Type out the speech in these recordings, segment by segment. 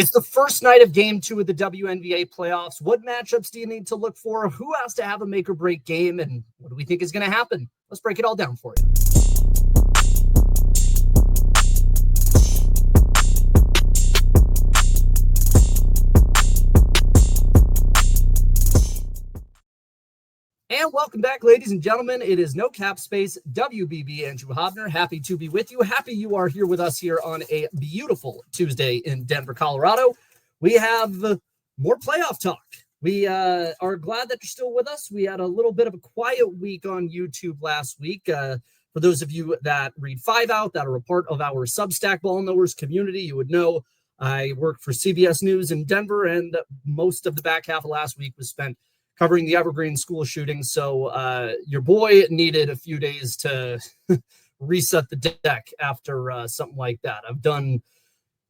It's the first night of Game 2 of the WNBA Playoffs. What matchups do you need to look for? Who has to have a make-or-break game? And what do we think is going to happen? Let's break it all down for you. And welcome back, ladies and gentlemen. It is No Cap Space, WBB Andrew Hobner. Happy to be with you. Happy you are here with us here on a beautiful Tuesday in Denver, Colorado. We have more playoff talk. We are glad that you're still with us. We had a little bit of a quiet week on YouTube last week. For those of you that read 5 Out, that are a part of our Substack Ball Knowers community, you would know I work for CBS News in Denver, and most of the back half of last week was spent covering the Evergreen school shooting. So your boy needed a few days to reset the deck after something like that.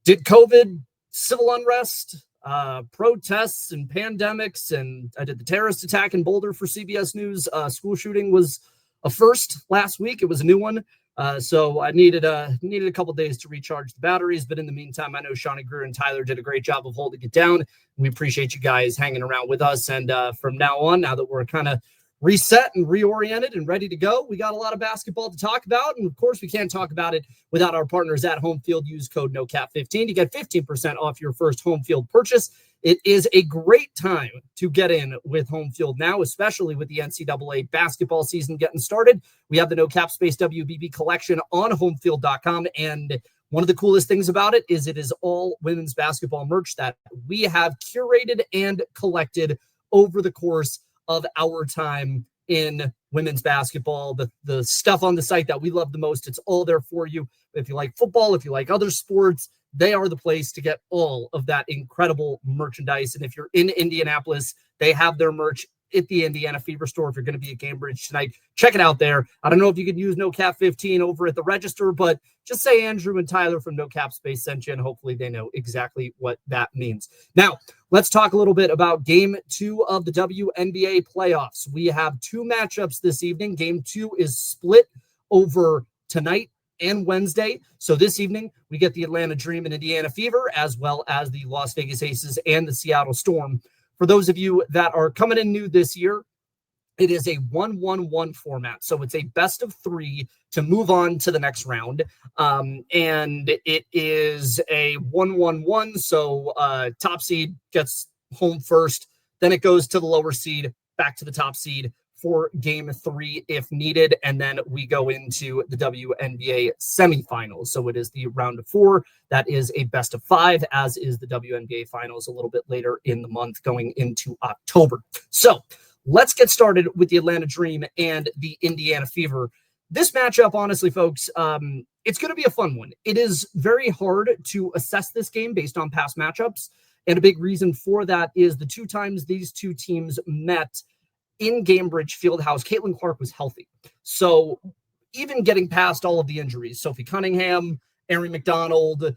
Did COVID, civil unrest, protests and pandemics, and I did the terrorist attack in Boulder for CBS News. School shooting was a first last week. It was a new one. So I needed a couple days to recharge the batteries. But in the meantime, I know Shawnee Greer and Tyler did a great job of holding it down. We appreciate you guys hanging around with us. And from now on, now that we're kind of reset and reoriented and ready to go, we got a lot of basketball to talk about. And of course, we can't talk about it without our partners at Home Field. Use code NOCAP15 to get 15% off your first Home Field purchase. It is a great time to get in with Home Field now, especially with the NCAA basketball season getting started. We have the No Cap Space WBB collection on homefield.com. And one of the coolest things about it is all women's basketball merch that we have curated and collected over the course of our time in women's basketball. The stuff on the site that we love the most, it's all there for you. If you like football, if you like other sports, they are the place to get all of that incredible merchandise. And if you're in Indianapolis, they have their merch at the Indiana Fever store. If you're going to be at Cambridge tonight, check it out there. I don't know if you could use No Cap 15 over at the register, but just say Andrew and Tyler from No Cap Space sent you, and hopefully they know exactly what that means. Now, let's talk a little bit about Game 2 of the WNBA playoffs. We have 2 matchups this evening. Game 2 is split over tonight and Wednesday. So this evening, we get the Atlanta Dream and Indiana Fever, as well as the Las Vegas Aces and the Seattle Storm. For those of you that are coming in new this year, it is a 1-1-1 format. So it's a best of 3 to move on to the next round. And it is a 1-1-1. So top seed gets home first. Then it goes to the lower seed, back to the top seed for Game 3 if needed. And then we go into the WNBA semifinals. So it is the round of 4. That is a best of 5, as is the WNBA finals a little bit later in the month going into October. So let's get started with the Atlanta Dream and the Indiana Fever. This matchup, honestly, folks, it's going to be a fun one. It is very hard to assess this game based on past matchups. And a big reason for that is the 2 times these 2 teams met in Gainbridge Fieldhouse, Caitlin Clark was healthy. So even getting past all of the injuries, Sophie Cunningham, Erin McDonald,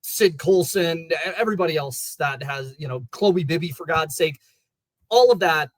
Sid Colson, everybody else that has, Chloe Bibby, for God's sake, all of that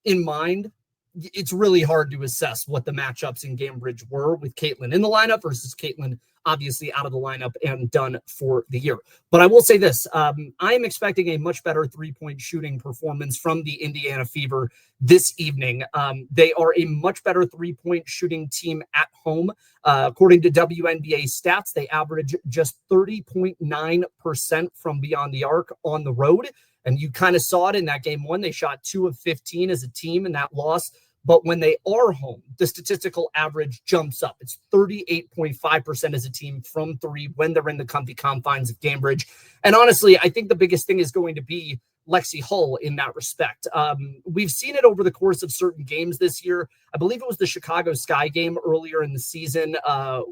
in mind, it's really hard to assess what the matchups in Gainbridge were with Caitlin in the lineup versus Caitlin obviously out of the lineup and done for the year. But I will say this, I am expecting a much better 3-point shooting performance from the Indiana Fever this evening. They are a much better 3-point shooting team at home. According to WNBA stats, they average just 30.9% from beyond the arc on the road. And you kind of saw it in that Game 1. They shot 2 of 15 as a team in that loss. But when they are home, the statistical average jumps up. It's 38.5% as a team from 3 when they're in the comfy confines of Cambridge. And honestly, I think the biggest thing is going to be Lexi Hull in that respect. We've seen it over the course of certain games this year. I believe it was the Chicago Sky game earlier in the season. Early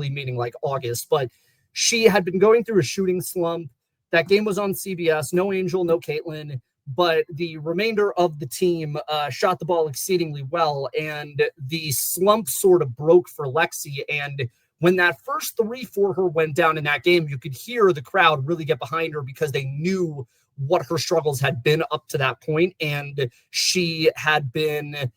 meaning like August, but she had been going through a shooting slump. That game was on CBS. No Angel, no Caitlin. But the remainder of the team shot the ball exceedingly well, and the slump sort of broke for Lexi. And when that first 3 for her went down in that game, you could hear the crowd really get behind her because they knew what her struggles had been up to that point, and she had been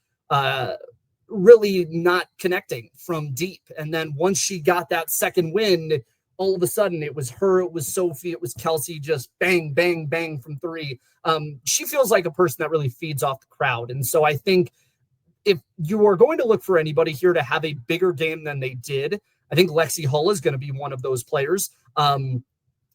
really not connecting from deep. And then once she got that second win, all of a sudden it was her, it was Sophie, it was Kelsey, just bang, bang, bang from three. She feels like a person that really feeds off the crowd. And so I think if you are going to look for anybody here to have a bigger game than they did, I think Lexi Hull is going to be one of those players.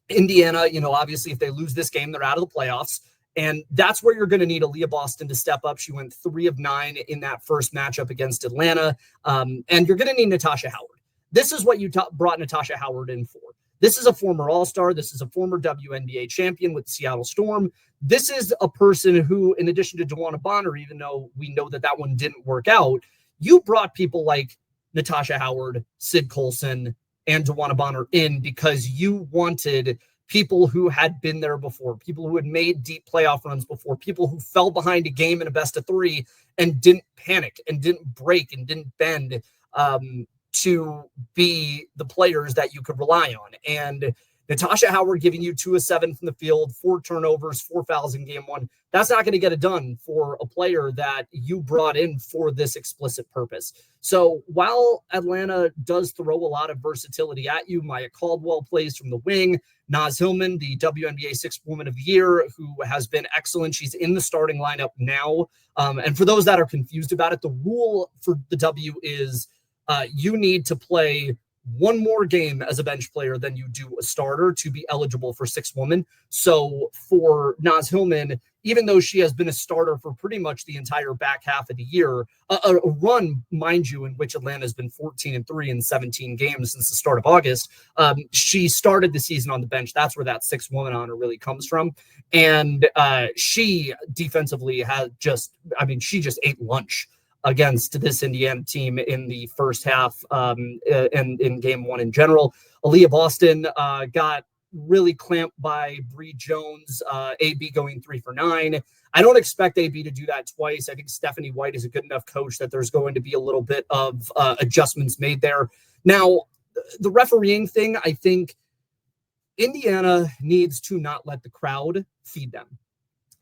Indiana, obviously if they lose this game, they're out of the playoffs. And that's where you're going to need Aaliyah Boston to step up. She went 3 of 9 in that first matchup against Atlanta. And you're going to need Natasha Howard. This is what you brought Natasha Howard in for. This is a former All-Star. This is a former WNBA champion with Seattle Storm. This is a person who, in addition to DeWanna Bonner, even though we know that one didn't work out, you brought people like Natasha Howard, Sid Colson, and DeWanna Bonner in because you wanted people who had been there before, people who had made deep playoff runs before, people who fell behind a game in a best of 3 and didn't panic and didn't break and didn't bend to be the players that you could rely on. And Natasha Howard giving you 2 of 7 from the field, 4 turnovers, 4 fouls in game 1. That's not going to get it done for a player that you brought in for this explicit purpose. So while Atlanta does throw a lot of versatility at you, Maya Caldwell plays from the wing. Naz Hillman, the WNBA Sixth Woman of the Year, who has been excellent. She's in the starting lineup now. And for those that are confused about it, the rule for the W is you need to play one more game as a bench player than you do a starter to be eligible for Sixth Woman. So for Naz Hillman, even though she has been a starter for pretty much the entire back half of the year, a run, mind you, in which Atlanta has been 14-3 in 17 games since the start of August, she started the season on the bench. That's where that Sixth Woman honor really comes from. And she defensively she just ate lunch against this Indiana team in the first half and in game 1 in general. Aaliyah Boston got really clamped by Bree Jones, AB going 3 for 9. I don't expect AB to do that twice. I think Stephanie White is a good enough coach that there's going to be a little bit of adjustments made there. Now, the refereeing thing, I think Indiana needs to not let the crowd feed them.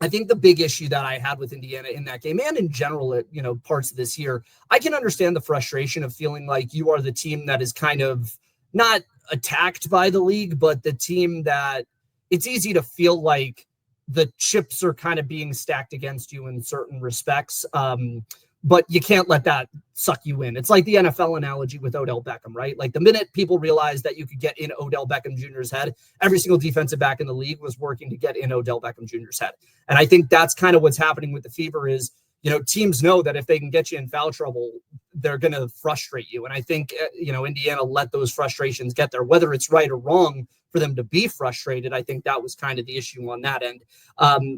I think the big issue that I had with Indiana in that game and in general at, parts of this year, I can understand the frustration of feeling like you are the team that is kind of not attacked by the league, but the team that it's easy to feel like the chips are kind of being stacked against you in certain respects. But you can't let that suck you in. It's like the NFL analogy with Odell Beckham, right? Like the minute people realized that you could get in Odell Beckham Jr.'s head, every single defensive back in the league was working to get in Odell Beckham Jr.'s head. And I think that's kind of what's happening with the Fever is, teams know that if they can get you in foul trouble, they're going to frustrate you. And I think, Indiana let those frustrations get there, whether it's right or wrong for them to be frustrated. I think that was kind of the issue on that end.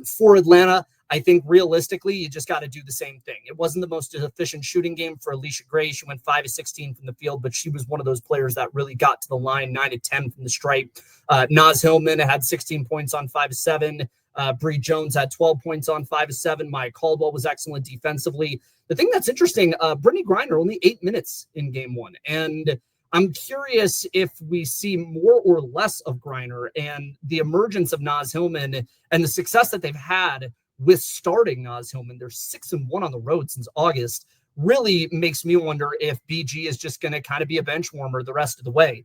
For Atlanta, I think realistically, you just got to do the same thing. It wasn't the most efficient shooting game for Alicia Gray. She went 5 of 16 from the field, but she was one of those players that really got to the line, 9 of 10 from the stripe. Naz Hillman had 16 points on 5 of 7. Bree Jones had 12 points on 5 of 7. Maya Caldwell was excellent defensively. The thing that's interesting, Brittany Griner only 8 minutes in game 1. And I'm curious if we see more or less of Griner and the emergence of Naz Hillman and the success that they've had with starting Naz Hillman. They're 6-1 on the road since August. Really makes me wonder if BG is just going to kind of be a bench warmer the rest of the way.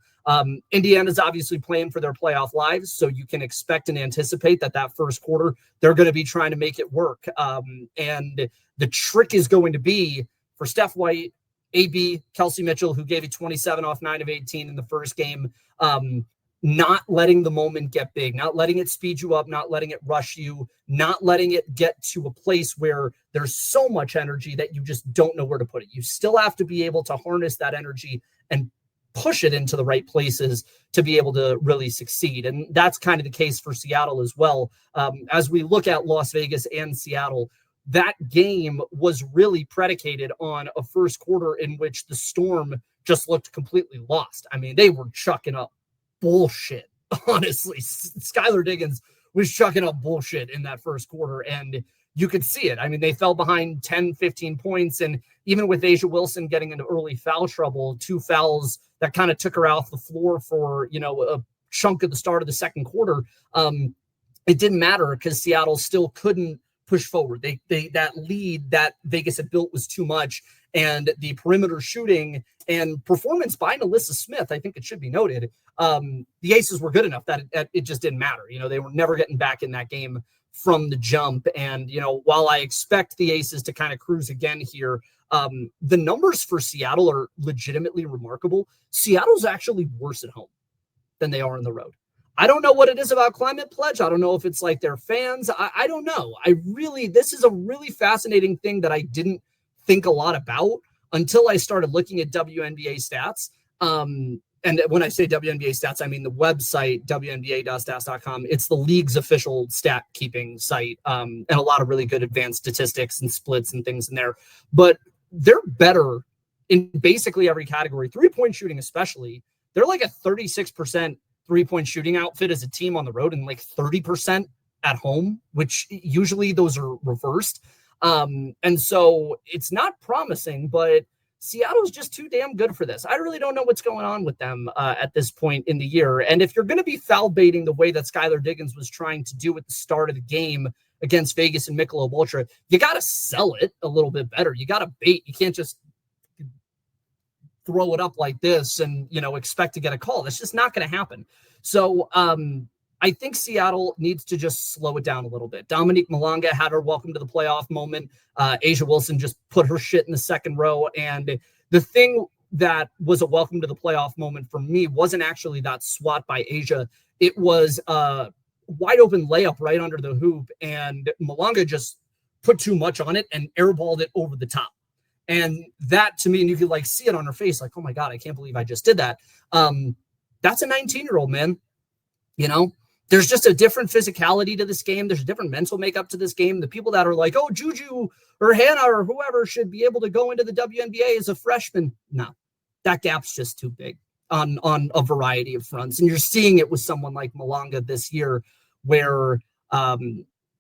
Indiana's obviously playing for their playoff lives, so you can expect and anticipate that first quarter, they're going to be trying to make it work. And the trick is going to be for Steph White, AB, Kelsey Mitchell, who gave you 27 off 9 of 18 in the first game, not letting the moment get big, not letting it speed you up, not letting it rush you, not letting it get to a place where there's so much energy that you just don't know where to put it. You still have to be able to harness that energy and push it into the right places to be able to really succeed. And that's kind of the case for Seattle as well. As we look at Las Vegas and Seattle, that game was really predicated on a first quarter in which the Storm just looked completely lost. I mean, they were chucking up bullshit, honestly. Skylar Diggins was chucking up bullshit in that first quarter, and you could see it. I mean, they fell behind 10, 15 points, and even with Asia Wilson getting into early foul trouble, 2 fouls that kind of took her off the floor for, a chunk of the start of the second quarter, it didn't matter because Seattle still couldn't push forward. They that lead that Vegas had built was too much, and the perimeter shooting and performance by Alyssa Smith, I think it should be noted, the Aces were good enough that it just didn't matter. They were never getting back in that game from the jump. And, while I expect the Aces to kind of cruise again here, the numbers for Seattle are legitimately remarkable. Seattle's actually worse at home than they are on the road. I don't know what it is about Climate Pledge. I don't know if it's like their fans. I don't know. This is a really fascinating thing that I didn't think a lot about until I started looking at WNBA stats. And when I say WNBA stats, I mean the website, WNBA.stats.com. It's the league's official stat keeping site, and a lot of really good advanced statistics and splits and things in there. But they're better in basically every category, 3-point shooting especially. They're like a 36% 3-point shooting outfit as a team on the road and like 30% at home, which usually those are reversed. And so it's not promising, but Seattle's just too damn good for this. I really don't know what's going on with them at this point in the year. And if you're going to be foul baiting the way that Skylar Diggins was trying to do at the start of the game against Vegas and Michelob Ultra, you got to sell it a little bit better. You got to bait. You can't just throw it up like this and, expect to get a call. That's just not going to happen. So I think Seattle needs to just slow it down a little bit. Dominique Malonga had her welcome to the playoff moment. Asia Wilson just put her shit in the second row. And the thing that was a welcome to the playoff moment for me wasn't actually that swat by Asia. It was a wide open layup right under the hoop. And Malonga just put too much on it and airballed it over the top. And that to me, and you could like see it on her face, like, oh my God, I can't believe I just did that. That's a 19-year-old, man. There's just a different physicality to this game. There's a different mental makeup to this game. The people that are like, oh, Juju or Hannah or whoever should be able to go into the WNBA as a freshman. No, that gap's just too big on a variety of fronts. And you're seeing it with someone like Malonga this year where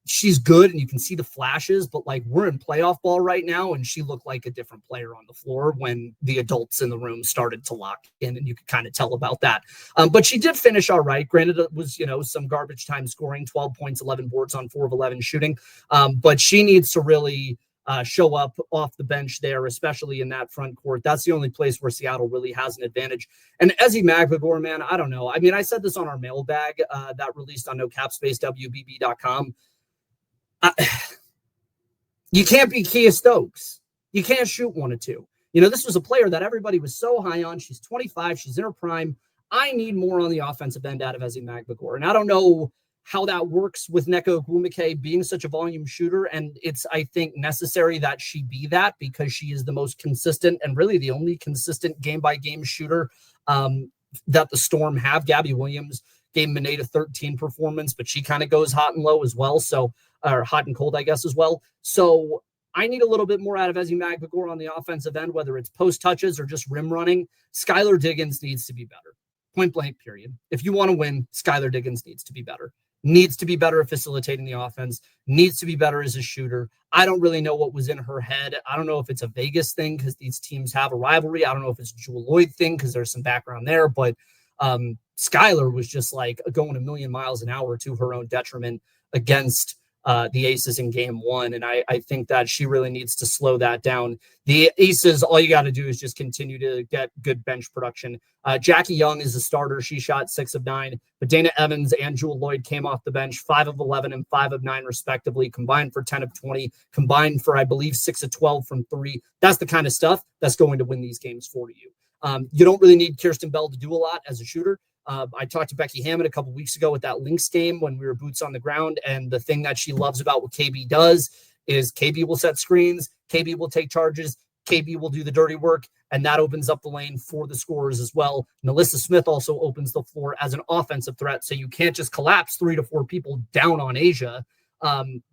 she's good and you can see the flashes, but like we're in playoff ball right now and she looked like a different player on the floor when the adults in the room started to lock in, and you could kind of tell about that. But she did finish all right. Granted, it was, some garbage time scoring, 12 points, 11 boards on 4 of 11 shooting. But she needs to really show up off the bench there, especially in that front court. That's the only place where Seattle really has an advantage. And Ezi Magbagor, man, I don't know. I mean, I said this on our mailbag that released on NoCapSpaceWBB.com. You can't be Kia Stokes. You can't shoot 1 or 2. This was a player that everybody was so high on. She's 25. She's in her prime. I need more on the offensive end out of Ezi Magbagor. And I don't know how that works with Nneka Ogwumike being such a volume shooter. And it's, I think, necessary that she be that because she is the most consistent and really the only consistent game-by-game shooter that the Storm have. Gabby Williams gave Mineta 13 performance, but she kind of goes hot and low as well. So, or hot and cold, I guess, as well. So I need a little bit more out of Ezi Magbagor on the offensive end, whether it's post touches or just rim running. Skylar Diggins needs to be better. Point blank, period. If you want to win, Skylar Diggins needs to be better. Needs to be better at facilitating the offense. Needs to be better as a shooter. I don't really know what was in her head. I don't know if it's a Vegas thing because these teams have a rivalry. I don't know if it's a Jewel Lloyd thing because there's some background there. But Skylar was just like going a million miles an hour to her own detriment against the Aces in game 1. And I think that she really needs to slow that down. The Aces, all you got to do is just continue to get good bench production. Jackie Young is a starter. She shot 6 of 9, but Dana Evans and Jewel Lloyd came off the bench 5 of 11 and 5 of 9 respectively, combined for 10 of 20, combined for, I believe, 6 of 12 from 3. That's the kind of stuff that's going to win these games for you. You don't really need Kirsten Bell to do a lot as a shooter. I talked to Becky Hammond a couple weeks ago at that Lynx game when we were boots on the ground. And the thing that she loves about what KB does is KB will set screens, KB will take charges, KB will do the dirty work, and that opens up the lane for the scorers as well. Alyssa Smith also opens the floor as an offensive threat. So you can't just collapse 3 to 4 people down on Asia.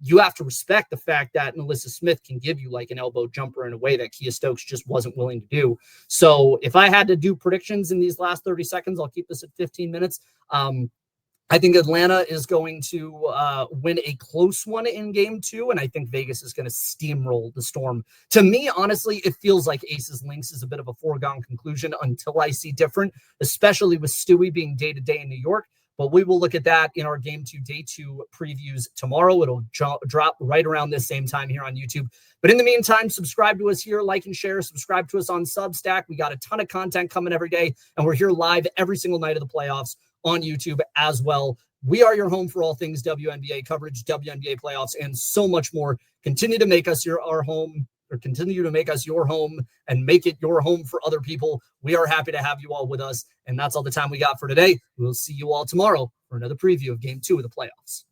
You have to respect the fact that Alyssa Smith can give you like an elbow jumper in a way that Kia Stokes just wasn't willing to do. So if I had to do predictions in these last 30 seconds, I'll keep this at 15 minutes. I think Atlanta is going to win a close one in game 2, and I think Vegas is going to steamroll the Storm. To me, honestly, it feels like Aces Lynx is a bit of a foregone conclusion until I see different, especially with Stewie being day-to-day in New York. But we will look at that in our Game 2 Day 2 previews tomorrow. It'll drop right around this same time here on YouTube. But in the meantime, subscribe to us here, like and share, subscribe to us on Substack. We got a ton of content coming every day, and we're here live every single night of the playoffs on YouTube as well. We are your home for all things WNBA coverage, WNBA playoffs, and so much more. Continue to make us our home, or continue to make us your home and make it your home for other people. We are happy to have you all with us, and that's all the time we got for today. We'll see you all tomorrow for another preview of Game 2 of the playoffs.